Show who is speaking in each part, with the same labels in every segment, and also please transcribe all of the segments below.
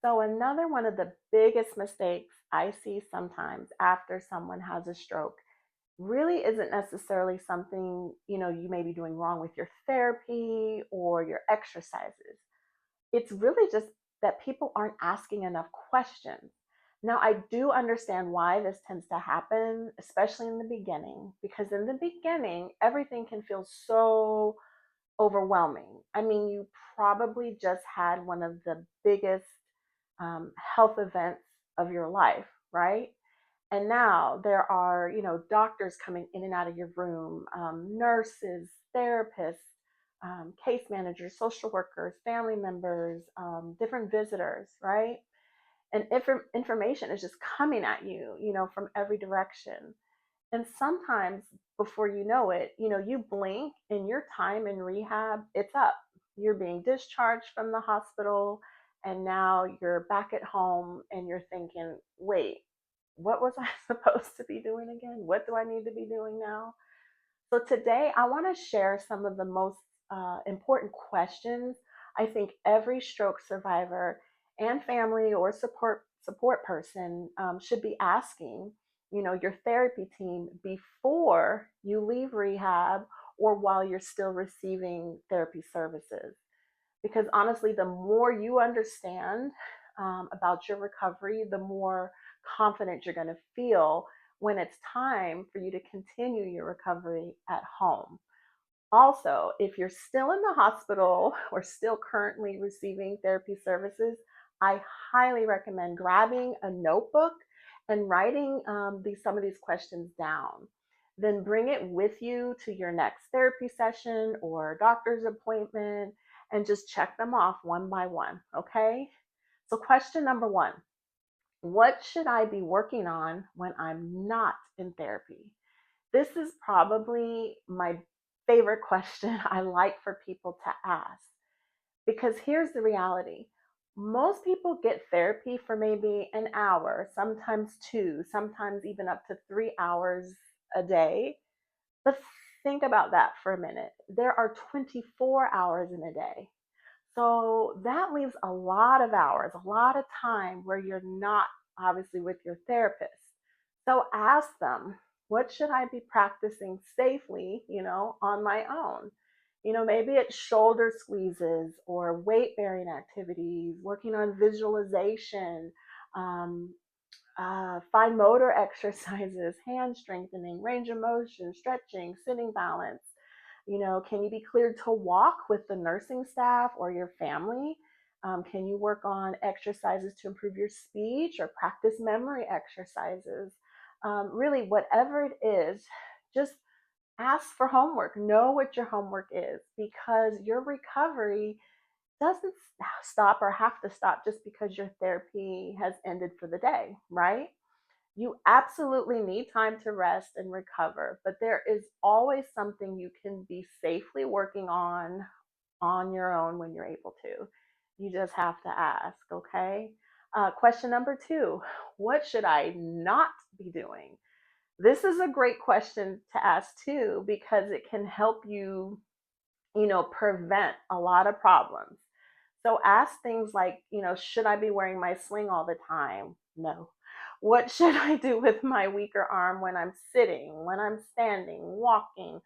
Speaker 1: So another one of the biggest mistakes I see sometimes after someone has a stroke really isn't necessarily something, you may be doing wrong with your therapy or your exercises. It's really just that people aren't asking enough questions. Now, I do understand why this tends to happen, especially in the beginning, because in the beginning, everything can feel so overwhelming. I mean, you probably just had one of the biggest health events of your life, right? And now there are, doctors coming in and out of your room, nurses, therapists, case managers, social workers, family members, different visitors, right? And information is just coming at you, from every direction. And sometimes before you know it, you blink and your time in rehab, it's up. You're being discharged from the hospital and now you're back at home and you're thinking, wait, what was I supposed to be doing again? What do I need to be doing now? So today I want to share some of the most important questions I think every stroke survivor and family or support person should be asking, your therapy team before you leave rehab or while you're still receiving therapy services. Because honestly, the more you understand about your recovery, the more confident you're going to feel when it's time for you to continue your recovery at home. Also, if you're still in the hospital or still currently receiving therapy services, I highly recommend grabbing a notebook and writing some of these questions down. Then bring it with you to your next therapy session or doctor's appointment and just check them off one by one, okay? So, question number one: what should I be working on when I'm not in therapy? This is probably my favorite question I like for people to ask, because here's the reality. Most people get therapy for maybe an hour, sometimes two, sometimes even up to 3 hours a day. But think about that for a minute. There are 24 hours in a day. So that leaves a lot of hours, a lot of time where you're not obviously with your therapist. So ask them, what should I be practicing safely, on my own? Maybe it's shoulder squeezes or weight bearing activities, working on visualization, um, fine motor exercises, hand strengthening, range of motion, stretching, sitting balance. Can you be cleared to walk with the nursing staff or your family? Can you work on exercises to improve your speech or practice memory exercises? Really, whatever it is, just ask for homework. Know what your homework is, because your recovery doesn't stop or have to stop just because your therapy has ended for the day, right? You absolutely need time to rest and recover, but there is always something you can be safely working on your own when you're able to. You just have to ask, okay? Question number two: what should I not be doing? This is a great question to ask too, because it can help you, prevent a lot of problems. So ask things like, should I be wearing my sling all the time? No. What should I do with my weaker arm when I'm sitting, when I'm standing, walking,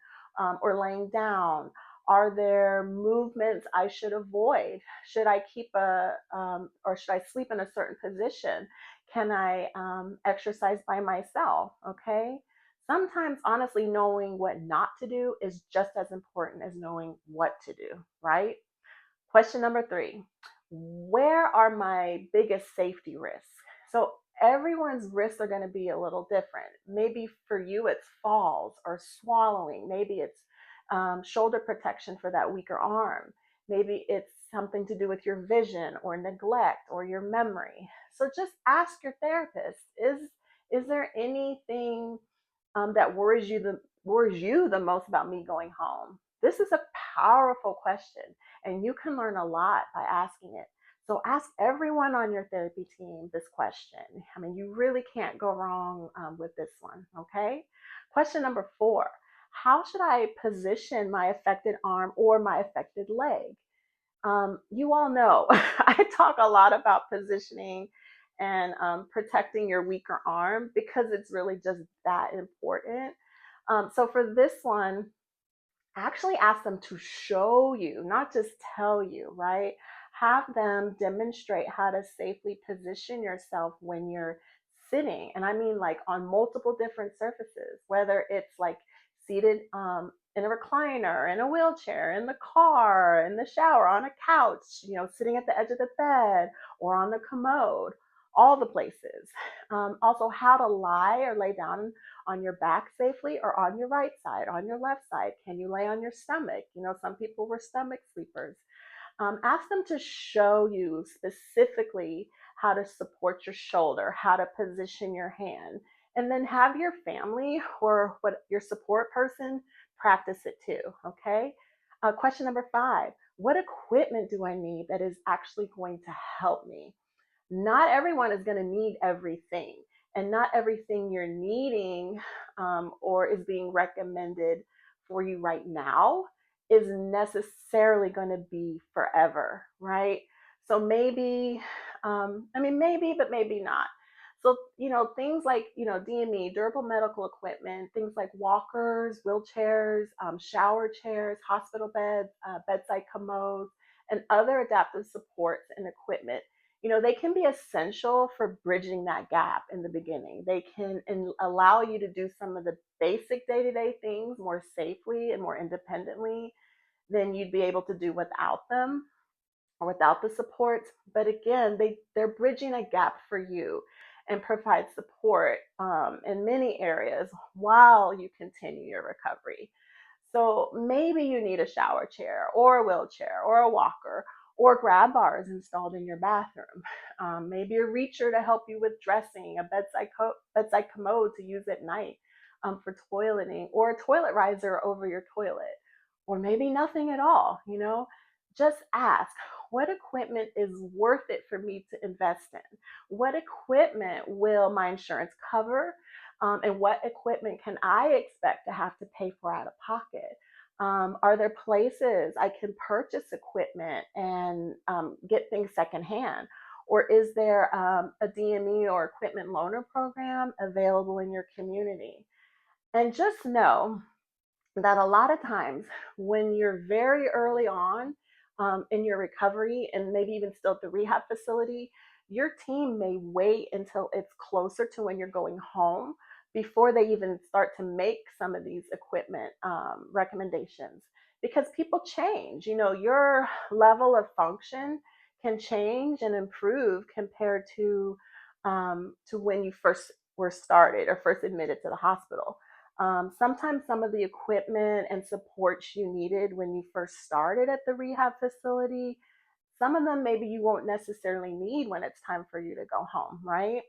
Speaker 1: or laying down? Are there movements I should avoid? Should I or should I sleep in a certain position? Can I exercise by myself? Okay. Sometimes, honestly, knowing what not to do is just as important as knowing what to do, right? Question number three: where are my biggest safety risks? So everyone's risks are going to be a little different. Maybe for you, it's falls or swallowing. Maybe it's shoulder protection for that weaker arm. Maybe it's something to do with your vision or neglect or your memory. So just ask your therapist, is there anything that worries you the most about me going home? This is a powerful question, and you can learn a lot by asking it. So ask everyone on your therapy team this question. I mean, you really can't go wrong with this one. Okay. Question number four: how should I position my affected arm or my affected leg? You all know I talk a lot about positioning and protecting your weaker arm because it's really just that important. So for this one, actually ask them to show you, not just tell you, right? Have them demonstrate how to safely position yourself when you're sitting. And I mean, like on multiple different surfaces, whether it's like seated in a recliner, in a wheelchair, in the car, in the shower, on a couch, sitting at the edge of the bed or on the commode, all the places. Also, how to lie or lay down on your back safely or on your right side, on your left side. Can you lay on your stomach? Some people were stomach sleepers. Ask them to show you specifically how to support your shoulder, how to position your hand, and then have your family or what your support person practice it too. Okay. Question number 5: what equipment do I need that is actually going to help me? Not everyone is going to need everything, and not everything you're needing or is being recommended for you right now is necessarily going to be forever, right? So maybe, maybe, but maybe not. So, things like, DME, durable medical equipment, things like walkers, wheelchairs, shower chairs, hospital beds, bedside commodes, and other adaptive supports and equipment, they can be essential for bridging that gap in the beginning. They can allow you to do some of the basic day-to-day things more safely and more independently than you'd be able to do without them or without the support. But again, they're bridging a gap for you and provide support in many areas while you continue your recovery. So maybe you need a shower chair or a wheelchair or a walker or grab bars installed in your bathroom. Maybe a reacher to help you with dressing, a bedside commode to use at night for toileting, or a toilet riser over your toilet, or maybe nothing at all. Just ask, what equipment is worth it for me to invest in? What equipment will my insurance cover? And what equipment can I expect to have to pay for out of pocket? Are there places I can purchase equipment and get things secondhand? Or is there a DME or equipment loaner program available in your community? And just know that a lot of times when you're very early on in your recovery and maybe even still at the rehab facility, your team may wait until it's closer to when you're going home before they even start to make some of these equipment recommendations, because people change. Your level of function can change and improve compared to when you first were started or first admitted to the hospital. Sometimes some of the equipment and supports you needed when you first started at the rehab facility, some of them maybe you won't necessarily need when it's time for you to go home, right?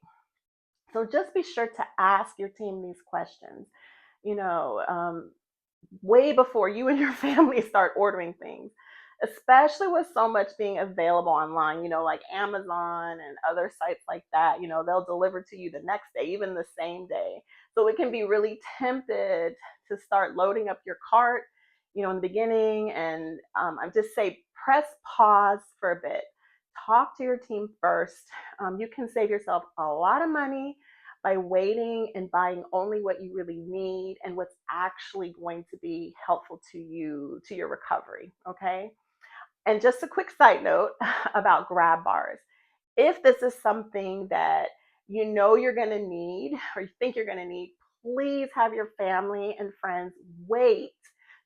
Speaker 1: So just be sure to ask your team these questions, you know, um, way before you and your family start ordering things, especially with so much being available online, like Amazon and other sites like that. They'll deliver to you the next day, even the same day. So it can be really tempted to start loading up your cart, in the beginning. And I just say press pause for a bit. Talk to your team first. You can save yourself a lot of money by waiting and buying only what you really need and what's actually going to be helpful to you, to your recovery. Okay. And just a quick side note about grab bars. If this is something that you're going to need or you think you're going to need, please have your family and friends wait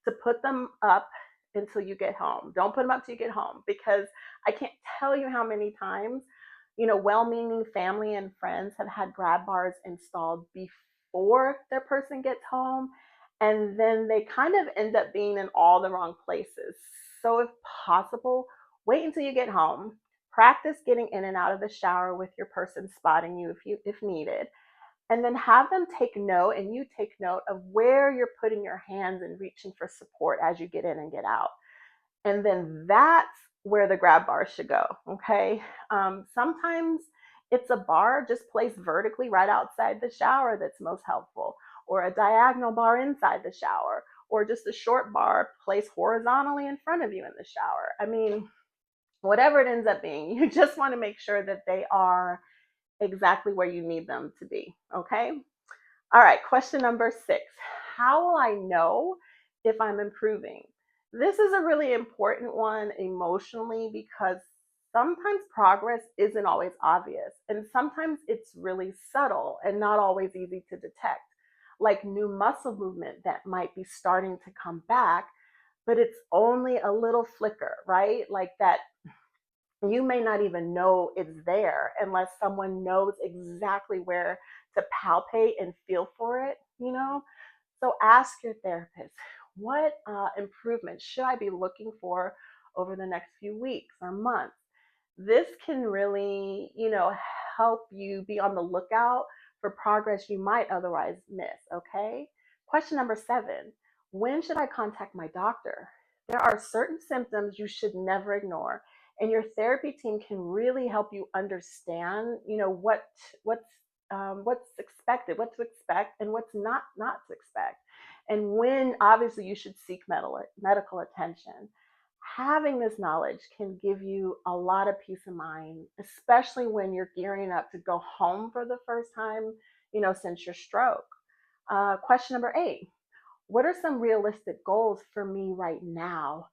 Speaker 1: to put them up until you get home. Don't put them up till you get home, because I can't tell you how many times, well meaning family and friends have had grab bars installed before their person gets home. And then they kind of end up being in all the wrong places. So, if possible, wait until you get home. Practice getting in and out of the shower with your person spotting you if needed. And then have them take note, and you take note of where you're putting your hands and reaching for support as you get in and get out. And then that's where the grab bar should go. Okay. Sometimes it's a bar just placed vertically right outside the shower that's most helpful, or a diagonal bar inside the shower, or just a short bar placed horizontally in front of you in the shower. I mean, whatever it ends up being, you just want to make sure that they are exactly where you need them to be. Okay. All right, question number 6. How will I know if I'm improving? This is a really important one emotionally because sometimes progress isn't always obvious, and sometimes it's really subtle and not always easy to detect. Like new muscle movement that might be starting to come back, but it's only a little flicker, right? Like that you may not even know it's there unless someone knows exactly where to palpate and feel for it. So ask your therapist, what improvements should I be looking for over the next few weeks or months? This can really, help you be on the lookout for progress you might otherwise miss, okay? Question number 7. When should I contact my doctor? There are certain symptoms you should never ignore, and your therapy team can really help you understand, what's expected, what to expect, and what's not to expect, and when obviously you should seek medical attention. Having this knowledge can give you a lot of peace of mind, especially when you're gearing up to go home for the first time, since your stroke. Question number 8. What are some realistic goals for me right now?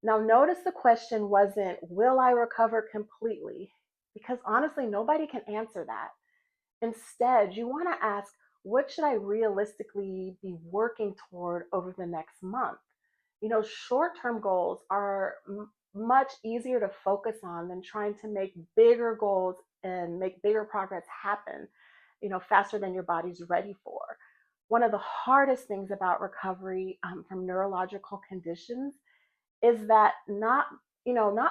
Speaker 1: Now, notice the question wasn't, will I recover completely? Because honestly, nobody can answer that. Instead, you want to ask, what should I realistically be working toward over the next month? Short term goals are much easier to focus on than trying to make bigger goals and make bigger progress happen, faster than your body's ready for. One of the hardest things about recovery from neurological conditions is that not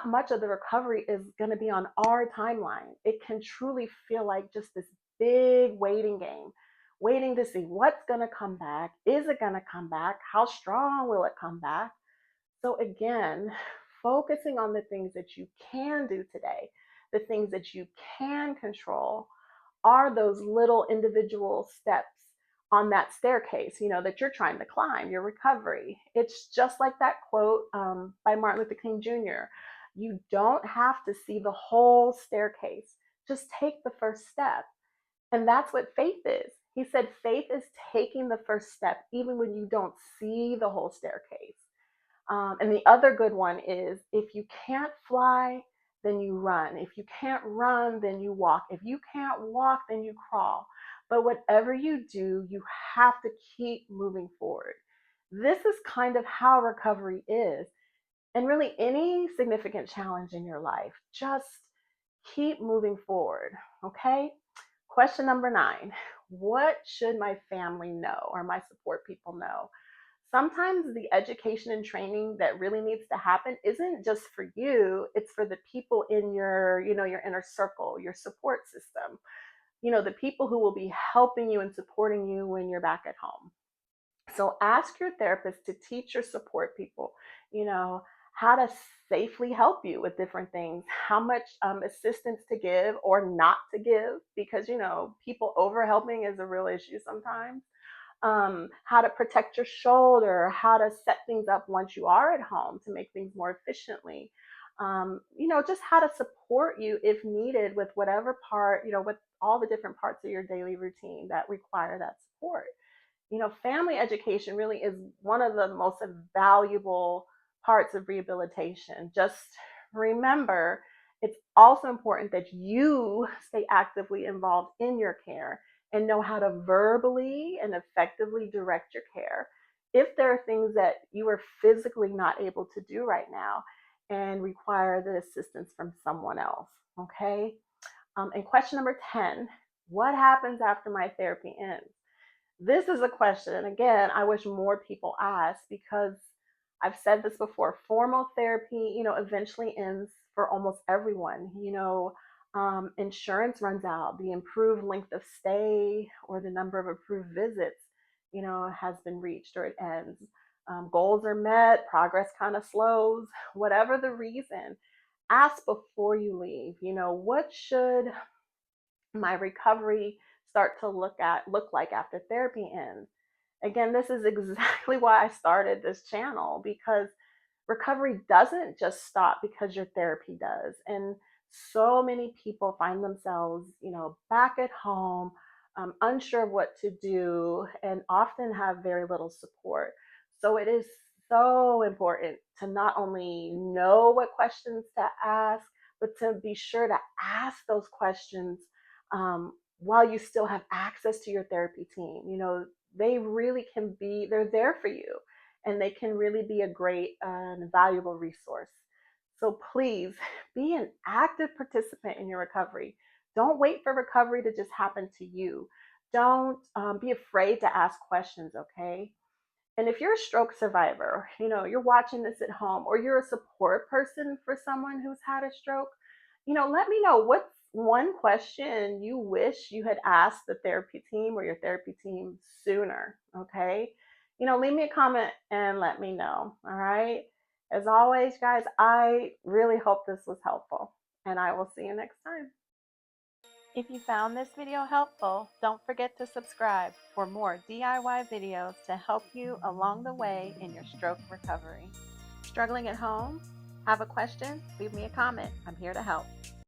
Speaker 1: much of the recovery is going to be on our timeline. It can truly feel like just this big waiting game, waiting to see what's going to come back. Is it going to come back? How strong will it come back? So again, focusing on the things that you can do today, the things that you can control, are those little individual steps on that staircase, that you're trying to climb, your recovery. It's just like that quote by Martin Luther King Jr. You don't have to see the whole staircase. Just take the first step. And that's what faith is. He said faith is taking the first step, even when you don't see the whole staircase. And the other good one is, if you can't fly, then you run. If you can't run, then you walk. If you can't walk, then you crawl. But whatever you do, you have to keep moving forward. This is kind of how recovery is. And really, any significant challenge in your life, just keep moving forward. Okay? Question number 9. What should my family know or my support people know? Sometimes the education and training that really needs to happen isn't just for you, it's for the people in your inner circle, your support system, the people who will be helping you and supporting you when you're back at home. So ask your therapist to teach your support people, you know, how to safely help you with different things, how much assistance to give or not to give, because, people over helping is a real issue sometimes. How to protect your shoulder, how to set things up once you are at home to make things more efficiently. Just how to support you if needed with whatever part, with all the different parts of your daily routine that require that support. Family education really is one of the most valuable parts of rehabilitation. Just remember, it's also important that you stay actively involved in your care and know how to verbally and effectively direct your care. If there are things that you are physically not able to do right now and require the assistance from someone else, okay? And question number 10, what happens after my therapy ends? This is a question, and again, I wish more people ask, because I've said this before. Formal therapy, eventually ends for almost everyone. Insurance runs out, the improved length of stay or the number of approved visits, has been reached or it ends. Goals are met, progress kind of slows. Whatever the reason, ask before you leave. What should my recovery start to look like after therapy ends? Again, this is exactly why I started this channel, because recovery doesn't just stop because your therapy does. And so many people find themselves, back at home, unsure of what to do, and often have very little support. So it is so important to not only know what questions to ask, but to be sure to ask those questions while you still have access to your therapy team. They really can be, they're there for you, and they can really be a great and valuable resource. So please be an active participant in your recovery. Don't wait for recovery to just happen to you. Don't be afraid to ask questions, okay? And if you're a stroke survivor, you're watching this at home, or you're a support person for someone who's had a stroke, let me know what's one question you wish you had asked the therapy team or your therapy team sooner, okay? Leave me a comment and let me know, all right? As always, guys, I really hope this was helpful, and I will see you next time. If you found this video helpful, don't forget to subscribe for more DIY videos to help you along the way in your stroke recovery. Struggling at home? Have a question? Leave me a comment. I'm here to help.